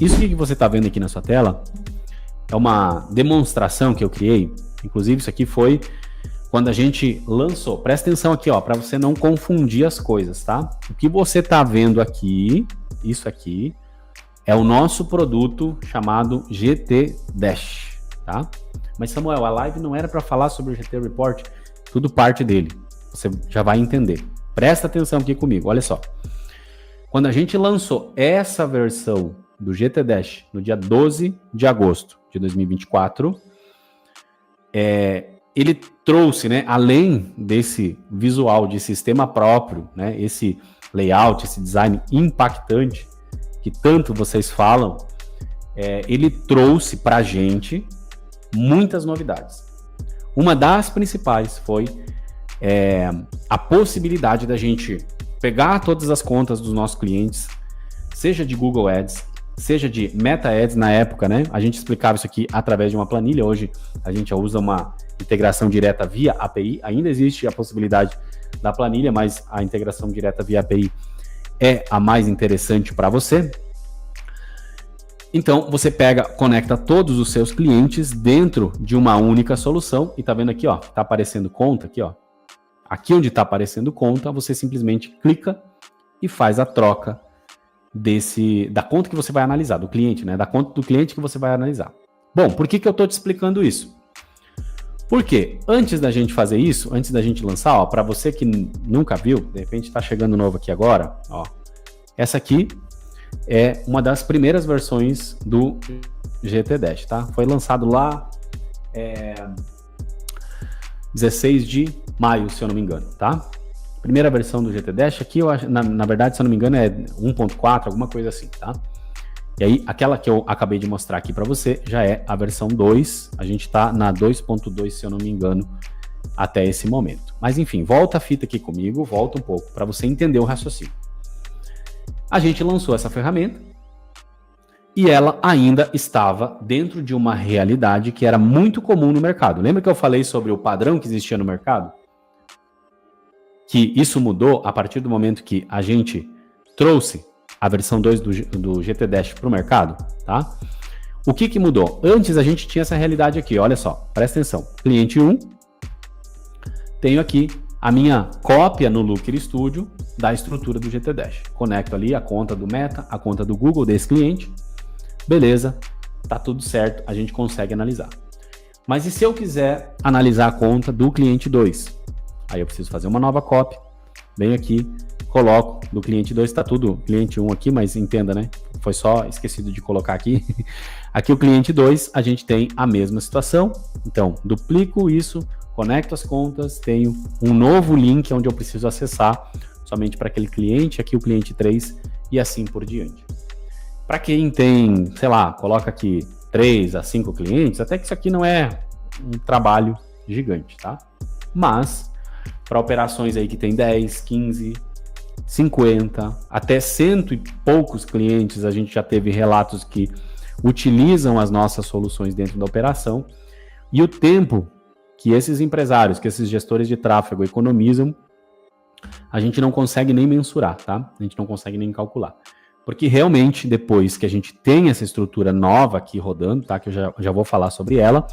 Isso que você está vendo aqui na sua tela é uma demonstração que eu criei. Inclusive, isso aqui foi quando a gente lançou. Presta atenção aqui, ó, para você não confundir as coisas, tá? O que você está vendo aqui, isso aqui, é o nosso produto chamado GT Dash, tá? Mas, Samuel, a live não era para falar sobre o GT Report, tudo parte dele. Você já vai entender. Presta atenção aqui comigo, olha só. Quando a gente lançou essa versão do GT Dash no dia 12 de agosto de 2024, ele trouxe, né, além desse visual de sistema próprio, né, esse layout, esse design impactante que tanto vocês falam, ele trouxe para a gente muitas novidades. Uma das principais foi a possibilidade da gente pegar todas as contas dos nossos clientes, seja de Google Ads, seja de Meta Ads na época, né? A gente explicava isso aqui através de uma planilha. Hoje a gente usa uma integração direta via API. Ainda existe a possibilidade da planilha, mas a integração direta via API é a mais interessante para você. Então, você conecta todos os seus clientes dentro de uma única solução. E tá vendo aqui, ó, tá aparecendo conta aqui, ó. Aqui onde tá aparecendo conta, você simplesmente clica e faz a troca da conta que você vai analisar, do cliente, né? Da conta do cliente que você vai analisar. Bom, por que eu tô te explicando isso? Porque antes da gente fazer isso, antes da gente lançar, ó, para você que nunca viu, de repente tá chegando novo aqui agora, ó, essa aqui é uma das primeiras versões do GT Dash, tá? Foi lançado lá 16 de maio, se eu não me engano, tá? Primeira versão do GT Dash aqui, eu acho, na verdade, se eu não me engano, é 1.4, alguma coisa assim, tá? E aí, aquela que eu acabei de mostrar aqui para você já é a versão 2. A gente tá na 2.2, se eu não me engano, até esse momento. Mas enfim, volta a fita aqui comigo, volta um pouco para você entender o raciocínio. A gente lançou essa ferramenta e ela ainda estava dentro de uma realidade que era muito comum no mercado. Lembra que eu falei sobre o padrão que existia no mercado? Que isso mudou a partir do momento que a gente trouxe a versão 2 do GT Dash para o mercado, tá? O que mudou? Antes a gente tinha essa realidade aqui, olha só, presta atenção. Cliente 1, tenho aqui a minha cópia no Looker Studio da estrutura do GT Dash. Conecto ali a conta do Meta, a conta do Google desse cliente, beleza, tá tudo certo, a gente consegue analisar. Mas e se eu quiser analisar a conta do cliente 2? Aí eu preciso fazer uma nova cópia, venho aqui, coloco do cliente 2, tá tudo cliente 1 aqui, mas entenda, né? Foi só esquecido de colocar aqui. Aqui o cliente 2, a gente tem a mesma situação. Então, duplico isso, conecto as contas, tenho um novo link onde eu preciso acessar somente para aquele cliente, aqui o cliente 3 e assim por diante. Para quem tem, sei lá, coloca aqui 3 a 5 clientes, até que isso aqui não é um trabalho gigante, tá? Mas para operações aí que tem 10, 15, 50, até 100 e poucos clientes, a gente já teve relatos que utilizam as nossas soluções dentro da operação, e o tempo que esses empresários, que esses gestores de tráfego economizam, a gente não consegue nem mensurar, tá? A gente não consegue nem calcular. Porque realmente, depois que a gente tem essa estrutura nova aqui rodando, tá? Que eu já vou falar sobre ela,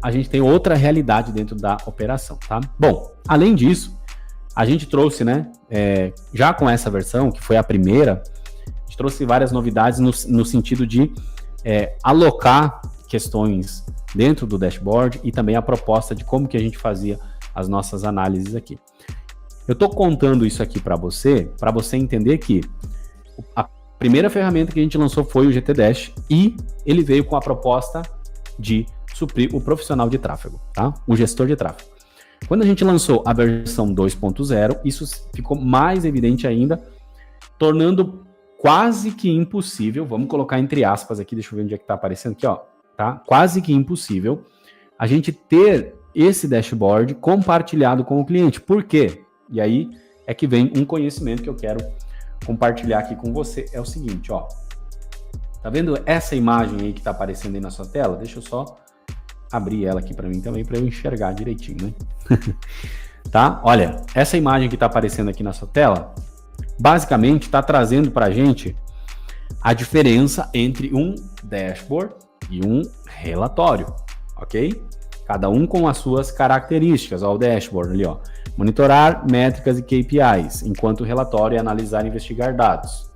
a gente tem outra realidade dentro da operação, tá? Bom, além disso, a gente trouxe, né, já com essa versão, que foi a primeira, a gente trouxe várias novidades no sentido de alocar questões dentro do dashboard e também a proposta de como que a gente fazia as nossas análises aqui. Eu estou contando isso aqui para você entender que a primeira ferramenta que a gente lançou foi o GT Dash e ele veio com a proposta de suprir o profissional de tráfego, tá? O gestor de tráfego. Quando a gente lançou a versão 2.0, isso ficou mais evidente ainda, tornando quase que impossível, vamos colocar entre aspas aqui, deixa eu ver onde é que está aparecendo aqui, ó, tá? Quase que impossível a gente ter esse dashboard compartilhado com o cliente. Por quê? E aí é que vem um conhecimento que eu quero compartilhar aqui com você. É o seguinte, ó. Tá vendo essa imagem aí que tá aparecendo aí na sua tela? Deixa eu só abrir ela aqui para mim também, para eu enxergar direitinho, né? Tá? Olha, essa imagem que tá aparecendo aqui na sua tela, basicamente tá trazendo pra gente a diferença entre um dashboard e um relatório, ok? Cada um com as suas características. Ó, o dashboard ali, ó. Monitorar métricas e KPIs, enquanto o relatório é analisar e investigar dados.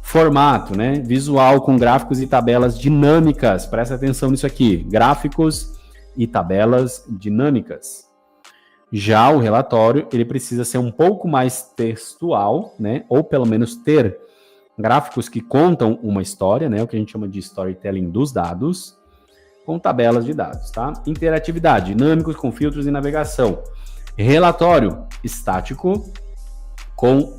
Formato, né? Visual com gráficos e tabelas dinâmicas. Presta atenção nisso aqui. Gráficos e tabelas dinâmicas. Já o relatório, ele precisa ser um pouco mais textual, né? Ou pelo menos ter gráficos que contam uma história, né? O que a gente chama de storytelling dos dados, com tabelas de dados, tá? Interatividade, dinâmicos com filtros e navegação. Relatório estático com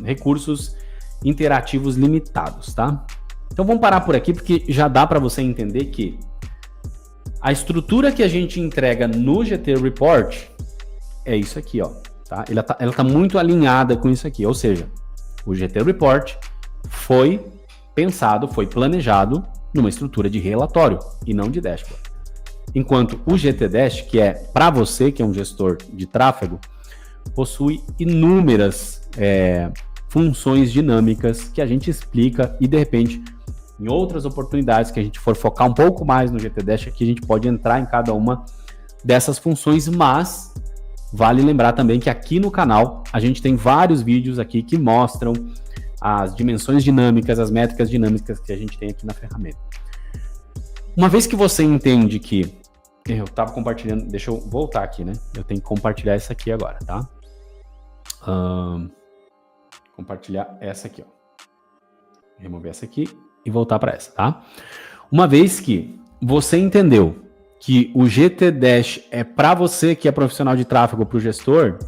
recursos interativos limitados, tá? Então vamos parar por aqui, porque já dá para você entender que a estrutura que a gente entrega no GT Report é isso aqui, ó, tá? Ela tá muito alinhada com isso aqui, ou seja, o GT Report foi pensado, foi planejado numa estrutura de relatório e não de dashboard. Enquanto o GT Dash, que é para você, que é um gestor de tráfego, possui inúmeras funções dinâmicas que a gente explica e, de repente, em outras oportunidades que a gente for focar um pouco mais no GT Dash, aqui a gente pode entrar em cada uma dessas funções, mas vale lembrar também que aqui no canal a gente tem vários vídeos aqui que mostram as dimensões dinâmicas, as métricas dinâmicas que a gente tem aqui na ferramenta. Uma vez que você entende que eu estava compartilhando, deixa eu voltar aqui, né? Eu tenho que compartilhar essa aqui agora, tá? Compartilhar essa aqui, ó. Remover essa aqui e voltar para essa, tá? Uma vez que você entendeu que o GT Dash é para você que é profissional de tráfego, para o gestor,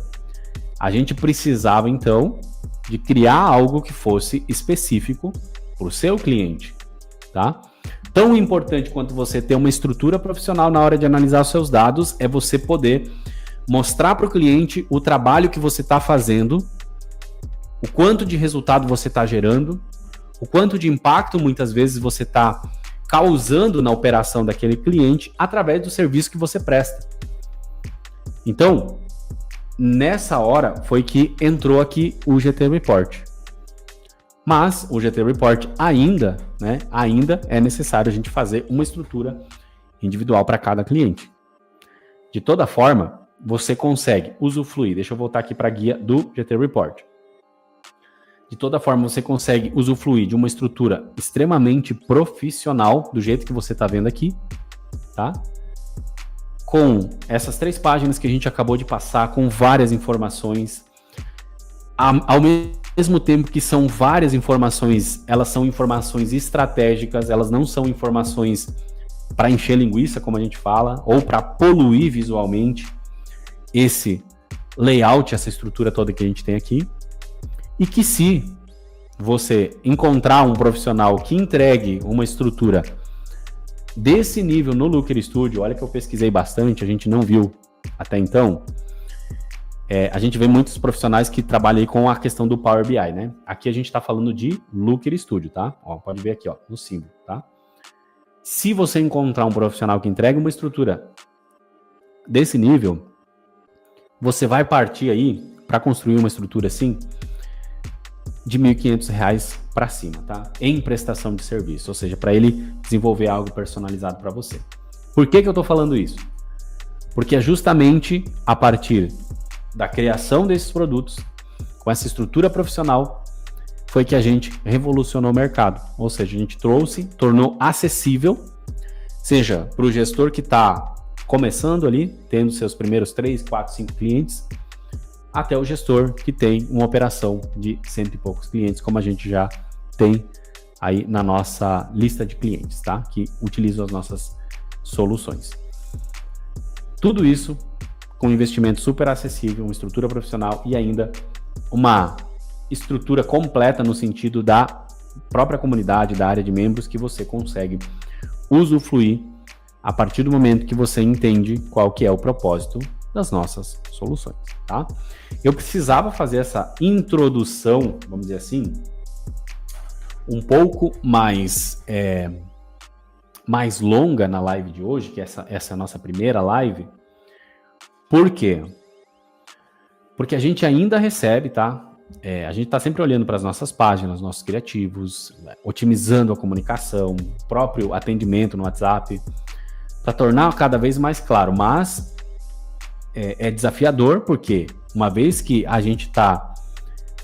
a gente precisava, então, de criar algo que fosse específico para o seu cliente, tá? Tão importante quanto você ter uma estrutura profissional na hora de analisar os seus dados é você poder mostrar para o cliente o trabalho que você está fazendo, o quanto de resultado você está gerando, o quanto de impacto muitas vezes você está causando na operação daquele cliente através do serviço que você presta. Então, nessa hora foi que entrou aqui o GT Report. Mas o GT Report ainda é necessário a gente fazer uma estrutura individual para cada cliente. De toda forma, você consegue usufruir. Deixa eu voltar aqui para a guia do GT Report. De toda forma, você consegue usufruir de uma estrutura extremamente profissional, do jeito que você está vendo aqui, tá? Com essas 3 páginas que a gente acabou de passar, com várias informações, ao mesmo tempo que são várias informações, elas são informações estratégicas, elas não são informações para encher linguiça, como a gente fala, ou para poluir visualmente esse layout, essa estrutura toda que a gente tem aqui. E que se você encontrar um profissional que entregue uma estrutura desse nível no Looker Studio, olha que eu pesquisei bastante, a gente não viu até então, a gente vê muitos profissionais que trabalham aí com a questão do Power BI, né? Aqui a gente está falando de Looker Studio, tá? Ó, pode ver aqui, ó, no símbolo, tá? Se você encontrar um profissional que entrega uma estrutura desse nível, você vai partir aí para construir uma estrutura assim de R$ 1.500 para cima, tá? Em prestação de serviço, ou seja, para ele desenvolver algo personalizado para você. Por que eu estou falando isso? Porque é justamente a partir da criação desses produtos, com essa estrutura profissional, foi que a gente revolucionou o mercado. Ou seja, a gente tornou acessível, seja para o gestor que está começando ali, tendo seus primeiros 3, 4, 5 clientes, até o gestor que tem uma operação de 100 e poucos clientes, como a gente já tem aí na nossa lista de clientes, tá? Que utilizam as nossas soluções. Tudo isso com um investimento super acessível, uma estrutura profissional e ainda uma estrutura completa no sentido da própria comunidade, da área de membros, que você consegue usufruir a partir do momento que você entende qual que é o propósito das nossas soluções, tá? Eu precisava fazer essa introdução, vamos dizer assim, um pouco mais longa na live de hoje, que essa é a nossa primeira live. Por quê? Porque a gente ainda recebe, tá? A gente está sempre olhando para as nossas páginas, nossos criativos, otimizando a comunicação, próprio atendimento no WhatsApp, para tornar cada vez mais claro. Mas é desafiador, porque uma vez que a gente está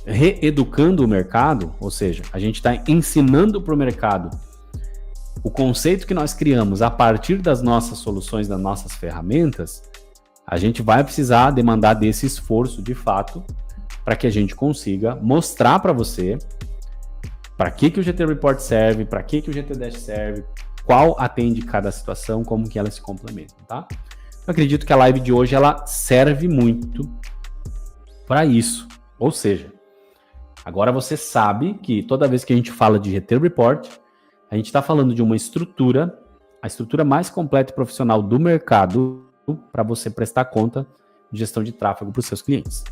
reeducando o mercado, ou seja, a gente está ensinando para o mercado o conceito que nós criamos a partir das nossas soluções, das nossas ferramentas, a gente vai precisar demandar desse esforço de fato para que a gente consiga mostrar para você para que o GT Report serve, para que o GT Dash serve, qual atende cada situação, como que elas se complementam, tá? Eu acredito que a live de hoje ela serve muito para isso. Ou seja, agora você sabe que toda vez que a gente fala de GT Report, a gente está falando de uma estrutura, a estrutura mais completa e profissional do mercado para você prestar conta de gestão de tráfego para os seus clientes.